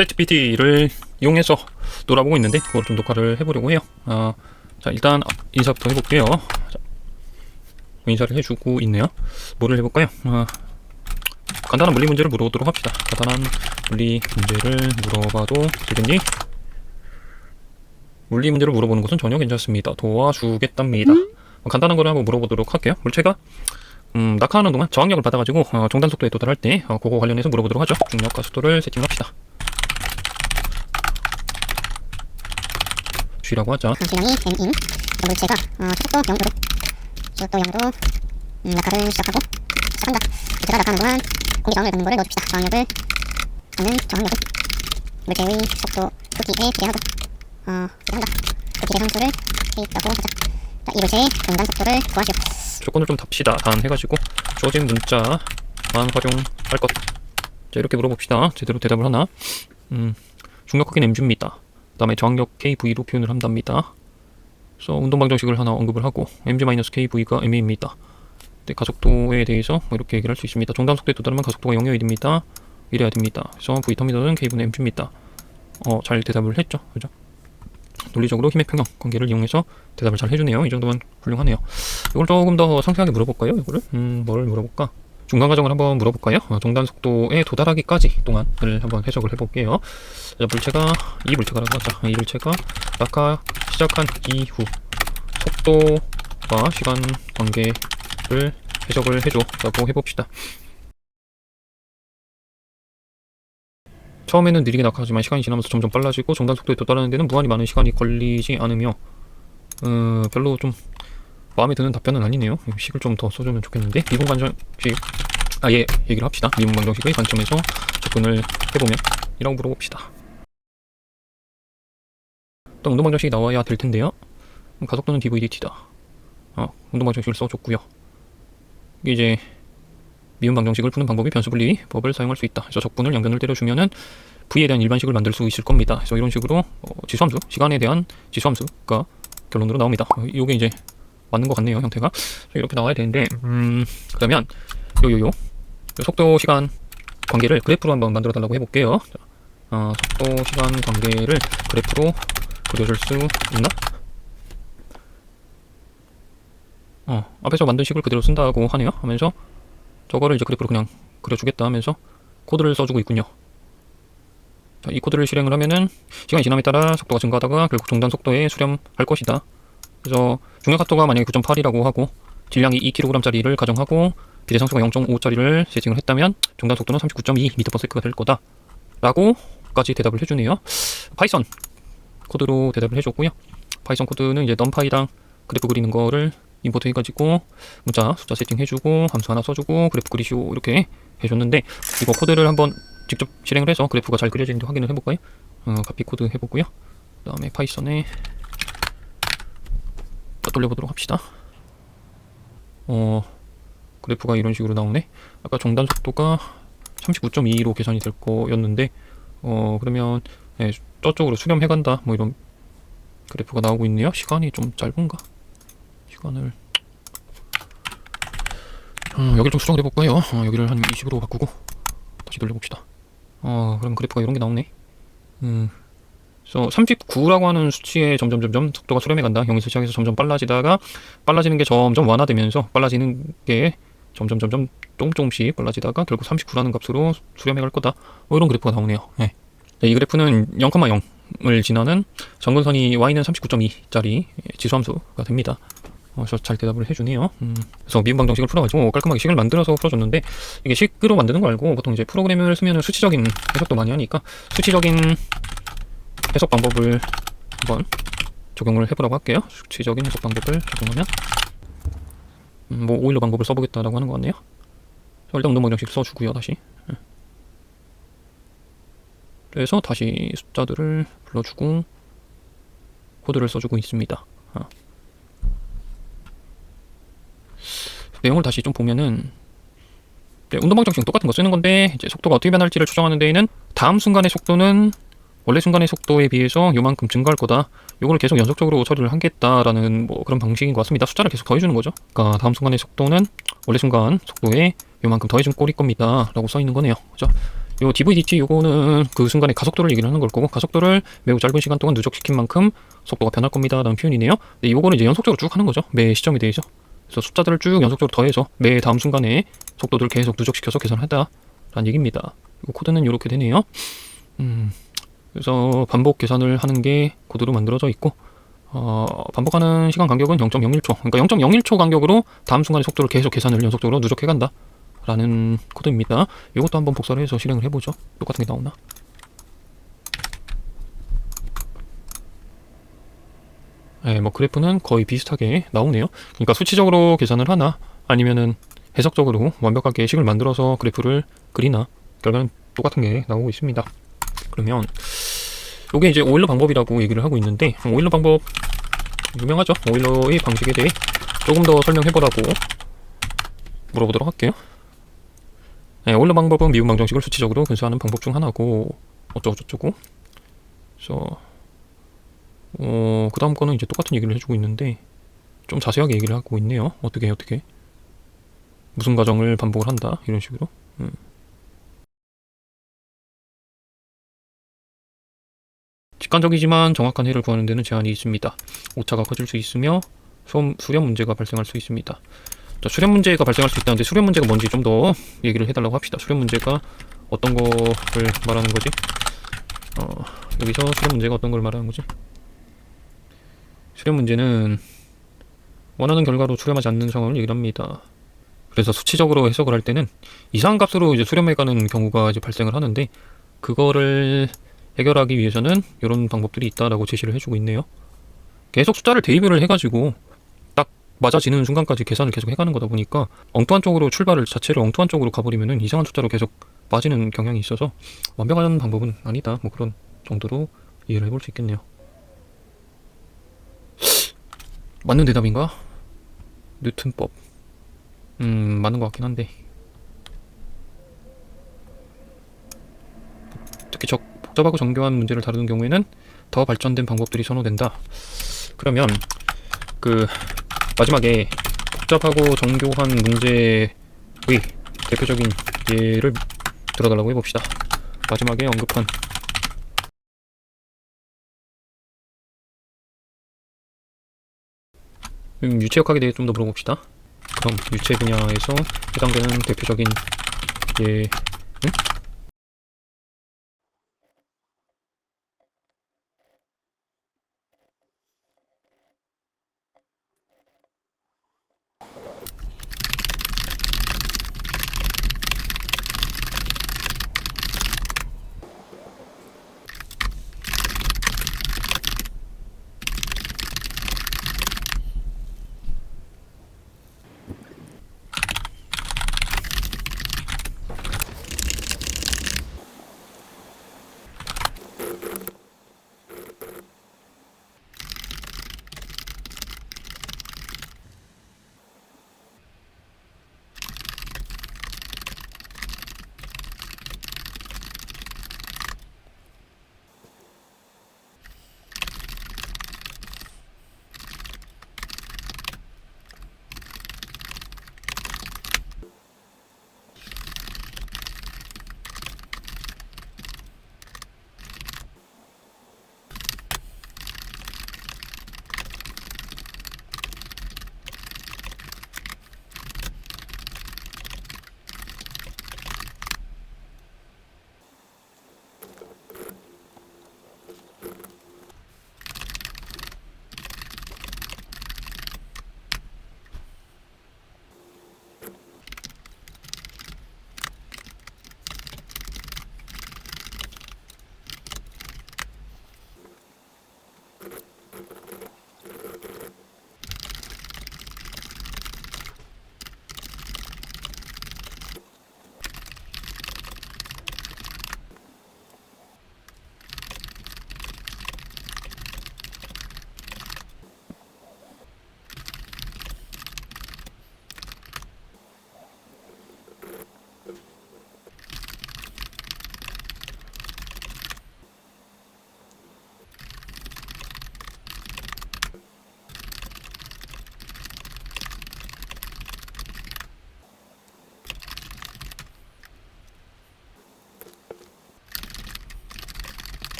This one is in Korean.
챗GPT를 이용해서 놀아보고 있는데 그걸 좀 녹화를 해보려고 해요. 자, 일단 인사부터 해볼게요. 자, 인사를 해주고 있네요. 뭐를 해볼까요? 간단한 물리 문제를 물어보도록 합시다. 간단한 물리 문제를 물어봐도 되겠니? 물리 문제를 물어보는 것은 전혀 괜찮습니다. 도와주겠답니다. 간단한 거를 한번 물어보도록 할게요. 물체가 낙하하는 동안 저항력을 받아가지고 정단 속도에 도달할 때 그거 관련해서 물어보도록 하죠. 중력과 속도를 세팅합시다. G라고 하자. 질량이 M인 물체가 초속도 0으로 낙하를 시작한다. 물체가 낙하하는 동안 공기 저항을 받는 거를 넣어줍시다. 저항력은 물체의 속도 크기에 비례하고 그 비례 함수를 있다고 하자. 자, 이 물체의 정단 속도를 구하시오. 조건을 좀 답시다. 단 해가지고 주어진 문자만 활용할 것. 자, 이렇게 물어봅시다. 제대로 대답을 하나. 중력 크기는 mg입니다. 그 다음에 저항력 kV로 표현을 한답니다. 그래서 운동 방정식을 하나 언급을 하고 mg-kv가 ma입니다. 네, 가속도에 대해서 뭐 이렇게 얘기를 할 수 있습니다. 정단 속도에 도달하면 가속도가 0이어야 됩니다. 이래야 됩니다. 그래서 v터미널은 k분의 mg입니다. 잘 대답을 했죠. 그죠? 논리적으로 힘의 평형 관계를 이용해서 대답을 잘 해주네요. 이 정도면 훌륭하네요. 이걸 조금 더 상세하게 물어볼까요? 이거를? 뭘 물어볼까? 중간 과정을 한번 물어볼까요? 정단 속도에 도달하기까지 동안을 한번 해석을 해볼게요. 자, 이 물체가라고 하자. 이 물체가 낙하 시작한 이후 속도와 시간 관계를 해석을 해줘라고 해봅시다. 처음에는 느리게 낙하하지만 시간이 지나면서 점점 빨라지고 정단 속도에 도달하는 데는 무한히 많은 시간이 걸리지 않으며 별로 좀 마음에 드는 답변은 아니네요. 식을 좀 더 써주면 좋겠는데 미분 방정식 얘기를 합시다. 미분 방정식의 관점에서 접근을 해보면 이라고 물어봅시다. 일단 운동 방정식이 나와야 될 텐데요. 가속도는 dvdt다. 운동 방정식을 써줬고요. 이게 이제 미분 방정식을 푸는 방법이 변수 분리법을 사용할 수 있다. 그래서 적분을 양변을 때려주면은 v에 대한 일반식을 만들 수 있을 겁니다. 그래서 이런 식으로 지수함수, 시간에 대한 지수함수가 결론으로 나옵니다. 이게 이제 맞는 것 같네요, 형태가. 이렇게 나와야 되는데, 그러면 요 속도 시간 관계를 그래프로 한번 만들어 달라고 해볼게요. 속도 시간 관계를 그래프로 그려줄 수 있나? 앞에서 만든 식을 그대로 쓴다고 하네요. 하면서 저거를 이제 그래프로 그냥 그려주겠다 하면서 코드를 써주고 있군요. 자, 이 코드를 실행을 하면은 시간이 지남에 따라 속도가 증가하다가 결국 정단 속도에 수렴할 것이다. 그래서 중력 각도가 만약에 9.8이라고 하고 질량이 2kg짜리를 가정하고 비례상수가 0.5짜리를 세팅을 했다면 정단 속도는 39.2m/s가 될 거다 라고 까지 대답을 해주네요. 파이썬 코드로 대답을 해줬고요. 파이썬 코드는 이제 numpy당 그래프 그리는 거를 임포트 해가지고 문자 숫자 세팅해주고 함수 하나 써주고 그래프 그리시오 이렇게 해줬는데 이거 코드를 한번 직접 실행을 해서 그래프가 잘 그려지는지 확인을 해볼까요? 카피 코드 해보고요. 그 다음에 파이썬에 돌려보도록 합시다. 그래프가 이런 식으로 나오네. 아까 정단 속도가 39.2로 계산이 될 거였는데 그러면 저쪽으로 수렴해간다 뭐 이런 그래프가 나오고 있네요. 시간이 좀 짧은가? 시간을 여기를 좀 수정을 해볼까요? 여기를 한 20으로 바꾸고 다시 돌려봅시다. 그럼 그래프가 이런 게 나오네. 그래서 39라고 하는 수치에 점점 속도가 수렴해 간다. 0에서 시작해서 점점 빨라지는 게 점점 완화되면서 빨라지는 게 점점 조금씩 빨라지다가 결국 39라는 값으로 수렴해 갈 거다. 이런 그래프가 나오네요. 네. 이 그래프는 0,0을 지나는 점근선이 y는 39.2짜리 지수함수가 됩니다. 그래서 잘 대답을 해주네요. 그래서 미분 방정식을 풀어가지고 깔끔하게 식을 만들어서 풀어줬는데 이게 식으로 만드는 거 알고 보통 이제 프로그램을 쓰면 수치적인 해석도 많이 하니까 수치적인 해석 방법을 한번 적용을 해보라고 할게요. 수치적인 해석 방법을 적용하면 뭐 오일러 방법을 써보겠다라고 하는 것 같네요. 일단 운동 방정식 써주고요. 다시 그래서 다시 숫자들을 불러주고 코드를 써주고 있습니다. 내용을 다시 좀 보면은 운동 방정식은 똑같은 거 쓰는 건데 이제 속도가 어떻게 변할지를 추정하는 데에는 다음 순간의 속도는 원래 순간의 속도에 비해서 요만큼 증가할 거다. 요거를 계속 연속적으로 처리를 하겠다라는 뭐 그런 방식인 것 같습니다. 숫자를 계속 더해주는 거죠. 그러니까 다음 순간의 속도는 원래 순간 속도에 요만큼 더해준 꼴일 겁니다. 라고 써 있는 거네요. 그죠? 요 DVDT 요거는 그 순간의 가속도를 얘기를 하는 걸 거고, 가속도를 매우 짧은 시간 동안 누적시킨 만큼 속도가 변할 겁니다 라는 표현이네요. 근데 요거는 이제 연속적으로 쭉 하는 거죠. 매 시점에 대해서. 그래서 숫자들을 쭉 연속적으로 더해서 매 다음 순간에 속도들을 계속 누적시켜서 계산하다 라는 얘기입니다. 요 코드는 이렇게 되네요. 그래서 반복 계산을 하는 게 코드로 만들어져 있고, 반복하는 시간 간격은 0.01초. 그러니까 0.01초 간격으로 다음 순간의 속도를 계속 계산을 연속적으로 누적해 간다 라는 코드입니다. 이것도 한번 복사를 해서 실행을 해보죠. 똑같은 게 나오나? 네, 뭐 그래프는 거의 비슷하게 나오네요. 그러니까 수치적으로 계산을 하나 아니면은 해석적으로 완벽하게 식을 만들어서 그래프를 그리나 결과는 똑같은 게 나오고 있습니다. 그러면 이게 이제 오일러 방법이라고 얘기를 하고 있는데, 오일러 방법 유명하죠. 오일러의 방식에 대해 조금 더 설명해보라고 물어보도록 할게요. 네, 오일러 방법은 미분 방정식을 수치적으로 근수하는 방법 중 하나고 어쩌고저쩌고. 그래서 그 다음 거는 이제 똑같은 얘기를 해주고 있는데 좀 자세하게 얘기를 하고 있네요. 어떻게 무슨 과정을 반복을 한다 이런 식으로. 직관적이지만 정확한 해를 구하는 데는 제한이 있습니다. 오차가 커질 수 있으며 수렴 문제가 발생할 수 있습니다. 자, 수렴 문제가 발생할 수 있다는데 수렴 문제가 뭔지 좀 더 얘기를 해달라고 합시다. 수렴 문제가 어떤 거를 말하는 거지? 여기서 수렴 문제가 어떤 걸 말하는 거지? 수렴 문제는 원하는 결과로 수렴하지 않는 상황을 얘기를 합니다. 그래서 수치적으로 해석을 할 때는 이상한 값으로 이제 수렴해가는 경우가 이제 발생을 하는데, 그거를 해결하기 위해서는 이런 방법들이 있다라고 제시를 해주고 있네요. 계속 숫자를 대입을 해가지고 딱 맞아지는 순간까지 계산을 계속 해가는 거다 보니까 엉뚱한 쪽으로 출발을 자체를 엉뚱한 쪽으로 가버리면은 이상한 숫자로 계속 빠지는 경향이 있어서 완벽한 방법은 아니다. 뭐 그런 정도로 이해를 해볼 수 있겠네요. 맞는 대답인가? 뉴턴법. 맞는 것 같긴 한데. 특히 복잡하고 정교한 문제를 다루는 경우에는 더 발전된 방법들이 선호된다. 그러면 그 마지막에 복잡하고 정교한 문제의 대표적인 예를 들어달라고 해봅시다. 마지막에 언급한 유체역학에 대해 좀 더 물어봅시다. 그럼 유체 분야에서 해당되는 대표적인 예,